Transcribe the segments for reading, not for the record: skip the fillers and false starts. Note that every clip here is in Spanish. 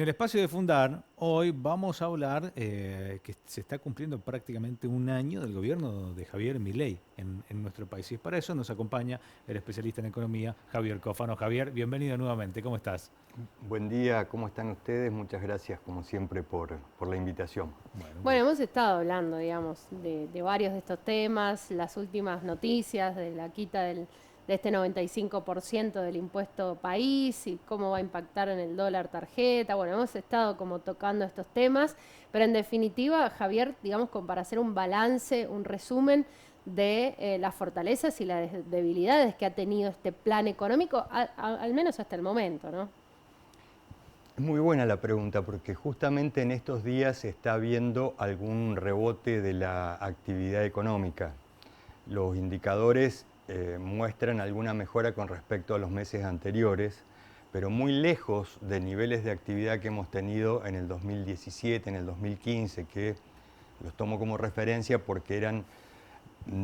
En el espacio de Fundar, hoy vamos a hablar que se está cumpliendo prácticamente un año del gobierno de Javier Milei en nuestro país. Y para eso nos acompaña el especialista en economía, Javier Cofano. Javier, bienvenido nuevamente. ¿Cómo estás? Buen día, ¿cómo están ustedes? Muchas gracias, como siempre, por la invitación. Bueno, un Bueno, gusto. hemos estado hablando, digamos, de varios de estos temas, las últimas noticias de la quita de este 95% del impuesto país y cómo va a impactar en el dólar tarjeta. Bueno, hemos estado como tocando estos temas, pero en definitiva, Javier, digamos, como para hacer un balance, un resumen de las fortalezas y las debilidades que ha tenido este plan económico, al menos hasta el momento, ¿no? Es muy buena la pregunta porque justamente en estos días se está viendo algún rebote de la actividad económica. Los indicadores muestran alguna mejora con respecto a los meses anteriores, pero muy lejos de niveles de actividad que hemos tenido en el 2017, en el 2015, que los tomo como referencia porque eran,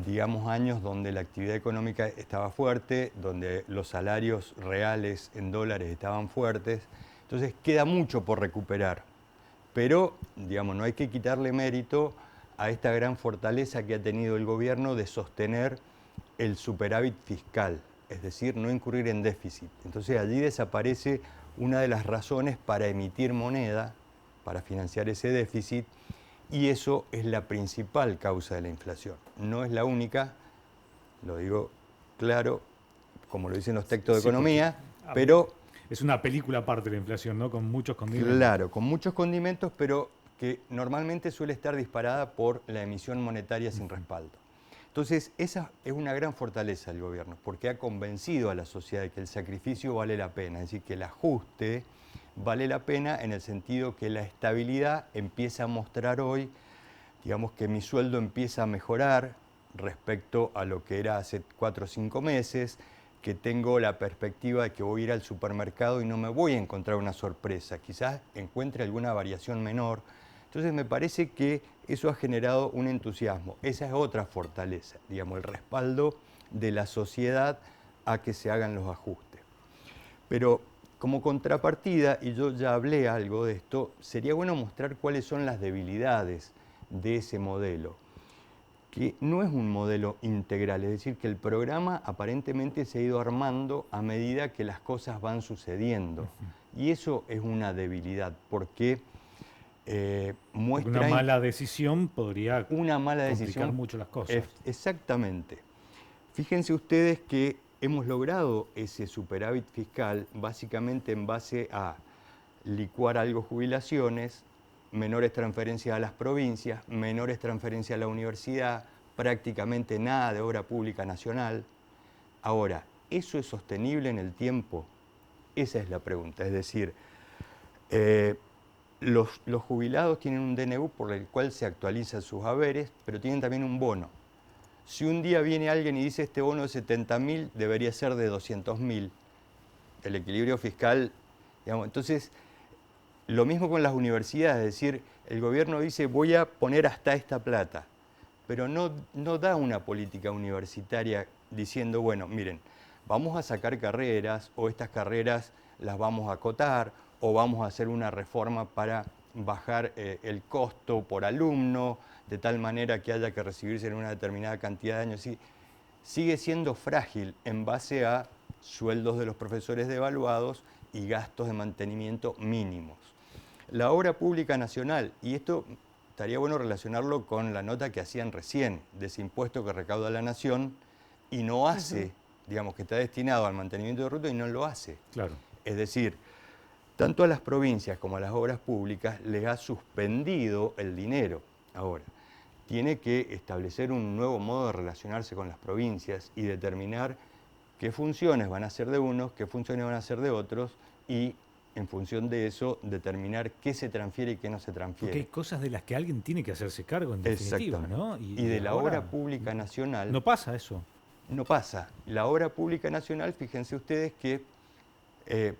digamos, años donde la actividad económica estaba fuerte, donde los salarios reales en dólares estaban fuertes. Entonces queda mucho por recuperar, pero, digamos, no hay que quitarle mérito a esta gran fortaleza que ha tenido el gobierno de sostener el superávit fiscal, es decir, no incurrir en déficit. Entonces allí desaparece una de las razones para emitir moneda, para financiar ese déficit, y eso es la principal causa de la inflación. No es la única, lo digo claro, como lo dicen los textos de Sí, porque economía, a ver, pero es una película aparte de la inflación, ¿no? Con muchos condimentos. claro, con muchos condimentos, pero que normalmente suele estar disparada por la emisión monetaria sin respaldo. Entonces, esa es una gran fortaleza del gobierno, porque ha convencido a la sociedad de que el sacrificio vale la pena, es decir, que el ajuste vale la pena en el sentido que la estabilidad empieza a mostrar hoy, digamos que mi sueldo empieza a mejorar respecto a lo que era hace 4 o 5 meses, que tengo la perspectiva de que voy a ir al supermercado y no me voy a encontrar una sorpresa, quizás encuentre alguna variación menor. Entonces me parece que eso ha generado un entusiasmo. Esa es otra fortaleza, digamos, el respaldo de la sociedad a que se hagan los ajustes. Pero como contrapartida, y yo ya hablé algo de esto, sería bueno mostrar cuáles son las debilidades de ese modelo, que no es un modelo integral, es decir, que el programa aparentemente se ha ido armando a medida que las cosas van sucediendo. Y eso es una debilidad, porque Porque una muestra mala decisión podría una mala complicar decisión. mucho las cosas. Exactamente. Fíjense ustedes que hemos logrado ese superávit fiscal básicamente en base a licuar algo jubilaciones, menores transferencias a las provincias, menores transferencias a la universidad, prácticamente nada de obra pública nacional. Ahora, ¿eso es sostenible en el tiempo? Esa es la pregunta. Es decir, eh, los jubilados tienen un DNU por el cual se actualizan sus haberes, pero tienen también un bono. Si un día viene alguien y dice este bono de 70.000 debería ser de 200.000, el equilibrio fiscal, digamos, entonces lo mismo con las universidades, es decir, el gobierno dice voy a poner hasta esta plata, pero no da una política universitaria diciendo, bueno, miren, vamos a sacar carreras o estas carreras las vamos a acotar o vamos a hacer una reforma para bajar el costo por alumno, de tal manera que haya que recibirse en una determinada cantidad de años. Sí, sigue siendo frágil en base a sueldos de los profesores devaluados y gastos de mantenimiento mínimos. La obra pública nacional, y esto estaría bueno relacionarlo con la nota que hacían recién, de ese impuesto que recauda la nación y no hace, digamos que está destinado al mantenimiento de ruta y no lo hace. Claro. Es decir, tanto a las provincias como a las obras públicas les ha suspendido el dinero. Ahora, tiene que establecer un nuevo modo de relacionarse con las provincias y determinar qué funciones van a ser de unos, qué funciones van a ser de otros y en función de eso determinar qué se transfiere y qué no se Porque hay transfiere. cosas de las que alguien tiene que hacerse cargo en definitiva, Exactamente. ¿no? Y Y de la obra ahora pública nacional no pasa eso. no pasa. La obra pública nacional, fíjense ustedes que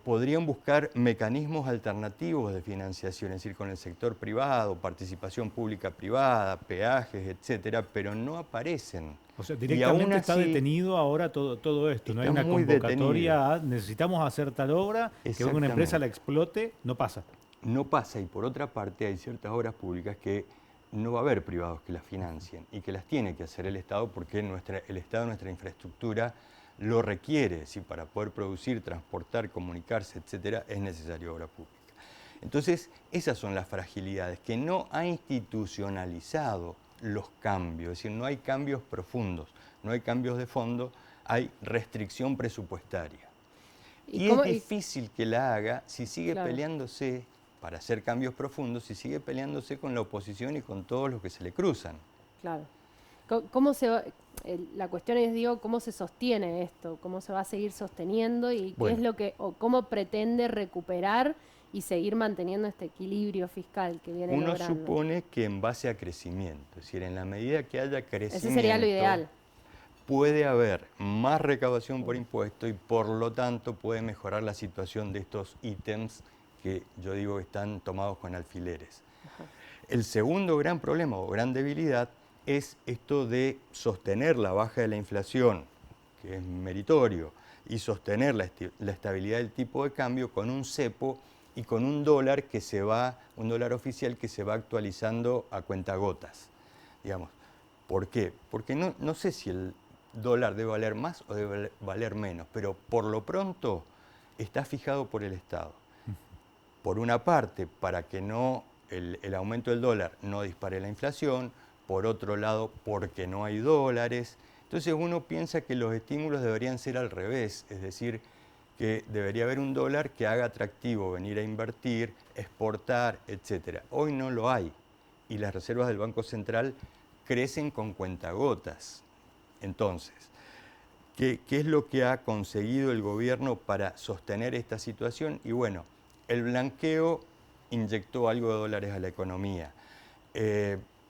podrían buscar mecanismos alternativos de financiación, es decir, con el sector privado, participación pública-privada, peajes, etcétera, pero no aparecen. O sea, Y aún directamente está así detenido ahora todo esto. No hay está una muy detenido. convocatoria a necesitamos hacer tal obra, que venga una empresa Exactamente. la explote, no pasa. no pasa, y por otra parte hay ciertas obras públicas que no va a haber privados que las financien y que las tiene que hacer el Estado porque el Estado, nuestra infraestructura, lo requiere. Si para poder producir, transportar, comunicarse, etcétera, es necesaria obra pública. Entonces, esas son las fragilidades, que no ha institucionalizado los cambios, es decir, no hay cambios profundos, no hay cambios de fondo, hay restricción presupuestaria. Y es difícil que la haga si sigue peleándose para hacer cambios profundos, si sigue peleándose con la oposición y con todos los que se le cruzan. Claro. ¿Cómo se va, la cuestión es, digo, cómo se sostiene esto? ¿Cómo se va a seguir sosteniendo? ¿Y qué es lo que, o cómo pretende recuperar y seguir manteniendo este equilibrio fiscal que viene logrando? Uno supone que en base a crecimiento, es decir, en la medida que haya crecimiento... Ese sería lo ideal. Puede haber más recaudación por impuesto y por lo tanto puede mejorar la situación de estos ítems que yo digo que están tomados con alfileres. Ajá. El segundo gran problema o gran debilidad es esto de sostener la baja de la inflación, que es meritorio, y sostener la estabilidad del tipo de cambio con un cepo y con un dólar que se va, un dólar oficial que se va actualizando a cuentagotas, digamos. ¿Por qué? Porque no sé si el dólar debe valer más o debe valer menos, pero por lo pronto está fijado por el Estado. Por una parte, para que no el aumento del dólar no dispare la inflación, por otro lado, porque no hay dólares. Entonces uno piensa que los estímulos deberían ser al revés, es decir, que debería haber un dólar que haga atractivo venir a invertir, exportar, etc. Hoy no lo hay y las reservas del Banco Central crecen con cuentagotas. Entonces, ¿qué es lo que ha conseguido el gobierno para sostener esta situación? Y bueno, el blanqueo inyectó algo de dólares a la economía.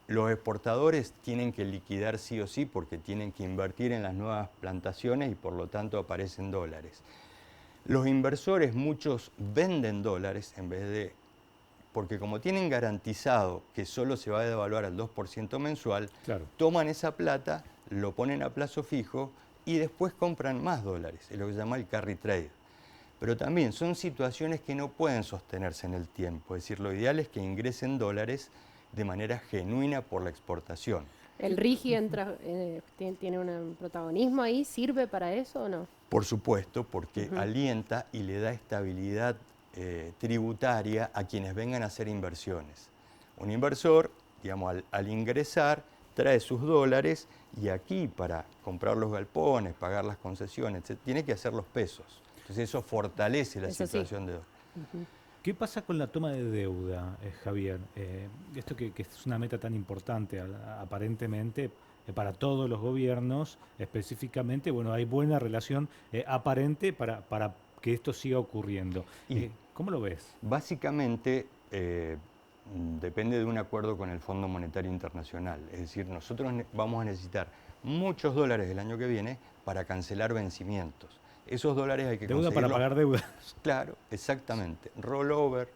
Los exportadores tienen que liquidar sí o sí porque tienen que invertir en las nuevas plantaciones y por lo tanto aparecen dólares. Los inversores, muchos venden dólares en vez de... porque como tienen garantizado que solo se va a devaluar al 2% mensual, claro, toman esa plata, lo ponen a plazo fijo y después compran más dólares, es lo que se llama el carry trade. Pero también son situaciones que no pueden sostenerse en el tiempo, es decir, lo ideal es que ingresen dólares de manera genuina por la exportación. ¿El RIGI tiene un protagonismo ahí? ¿Sirve para eso o no? Por supuesto, porque alienta y le da estabilidad tributaria a quienes vengan a hacer inversiones. Un inversor, digamos, al ingresar, trae sus dólares y aquí para comprar los galpones, pagar las concesiones, etc., tiene que hacer los pesos. Entonces eso fortalece la situación de dólares. ¿Qué pasa con la toma de deuda, Javier? Esto que es una meta tan importante aparentemente para todos los gobiernos, específicamente, bueno, hay buena relación aparente para que esto siga ocurriendo. ¿Cómo lo ves? Básicamente depende de un acuerdo con el Fondo Monetario Internacional. Es decir, nosotros vamos a necesitar muchos dólares el año que viene para cancelar vencimientos. Esos dólares hay que conseguirlos. Deuda para pagar deudas. Claro, exactamente. Rollover,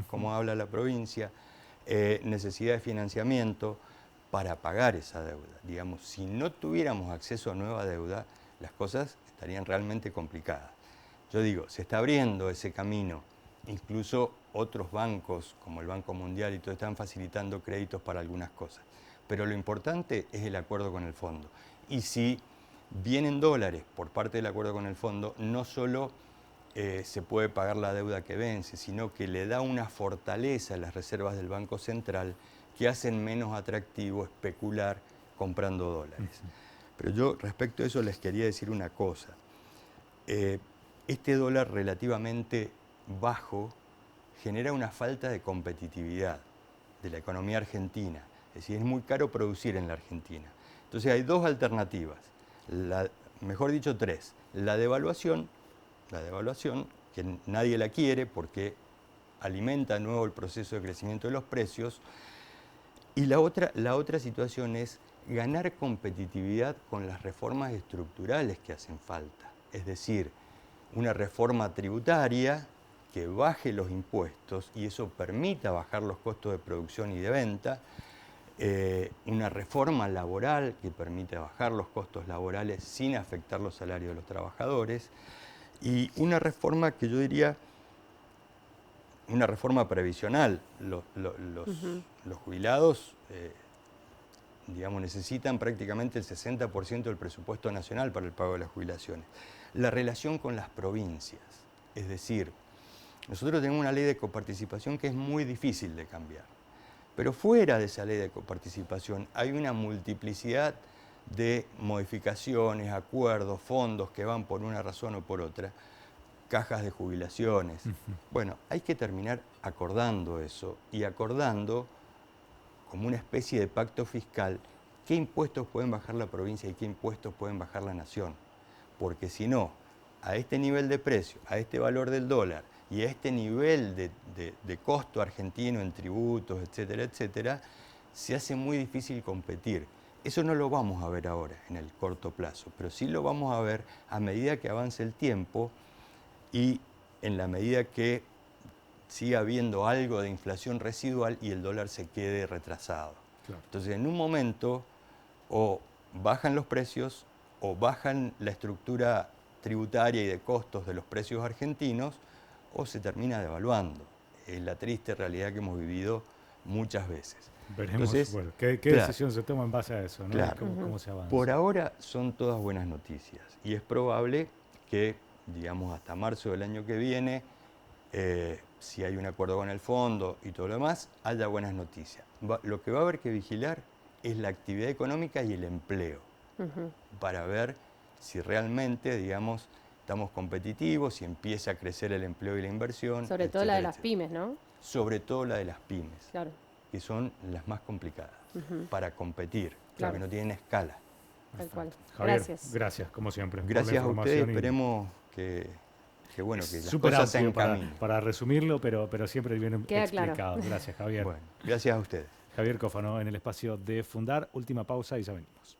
como habla la provincia, necesidad de financiamiento para pagar esa deuda. Digamos, si no tuviéramos acceso a nueva deuda, las cosas estarían realmente complicadas. Yo digo, se está abriendo ese camino. Incluso otros bancos, como el Banco Mundial y todo, están facilitando créditos para algunas cosas. Pero lo importante es el acuerdo con el fondo. Y si vienen dólares por parte del acuerdo con el fondo, no solo se puede pagar la deuda que vence, sino que le da una fortaleza a las reservas del Banco Central que hacen menos atractivo especular comprando dólares. Pero yo respecto a eso les quería decir una cosa. Este dólar relativamente bajo genera una falta de competitividad de la economía argentina. Es decir, es muy caro producir en la Argentina. Entonces hay dos alternativas. Mejor dicho, tres. La devaluación, que nadie la quiere porque alimenta de nuevo el proceso de crecimiento de los precios. Y la otra situación es ganar competitividad con las reformas estructurales que hacen falta. Es decir, una reforma tributaria que baje los impuestos y eso permita bajar los costos de producción y de venta, una reforma laboral que permite bajar los costos laborales sin afectar los salarios de los trabajadores y una reforma que yo diría una reforma previsional. Los jubilados, digamos, necesitan prácticamente el 60% del presupuesto nacional para el pago de las jubilaciones. La relación con las provincias, es decir, nosotros tenemos una ley de coparticipación que es muy difícil de cambiar, pero fuera de esa ley de coparticipación hay una multiplicidad de modificaciones, acuerdos, fondos que van por una razón o por otra, cajas de jubilaciones. Bueno, hay que terminar acordando eso y acordando como una especie de pacto fiscal qué impuestos pueden bajar la provincia y qué impuestos pueden bajar la nación. Porque si no, a este nivel de precio, a este valor del dólar y a este nivel de costo argentino en tributos, etcétera, etcétera, se hace muy difícil competir. Eso no lo vamos a ver ahora, en el corto plazo, pero sí lo vamos a ver a medida que avance el tiempo y en la medida que siga habiendo algo de inflación residual y el dólar se quede retrasado. Claro. Entonces, en un momento, o bajan los precios, o bajan la estructura tributaria y de costos de los precios argentinos, o se termina devaluando. Es la triste realidad que hemos vivido muchas veces. Veremos. Entonces, bueno, ¿qué decisión se toma en base a eso? ¿No? Claro. ¿Cómo se avanza? Por ahora son todas buenas noticias y es probable que, digamos, hasta marzo del año que viene, si hay un acuerdo con el fondo y todo lo demás, haya buenas noticias. Lo que va a haber que vigilar es la actividad económica y el empleo, para ver si realmente, digamos, estamos competitivos, si empieza a crecer el empleo y la inversión. Sobre todo la de las pymes, ¿no? Sobre todo la de las pymes, claro, que son las más complicadas para competir, claro, que no tienen escala. Tal cual. Javier, gracias, como siempre. Gracias a ustedes, esperemos que bueno, que las súper cosas se amplio encaminen. para resumirlo, pero siempre bien explicado. Claro. Gracias, Javier. Bueno, gracias a ustedes. Javier Cófano en el espacio de Fundar. Última pausa y ya venimos.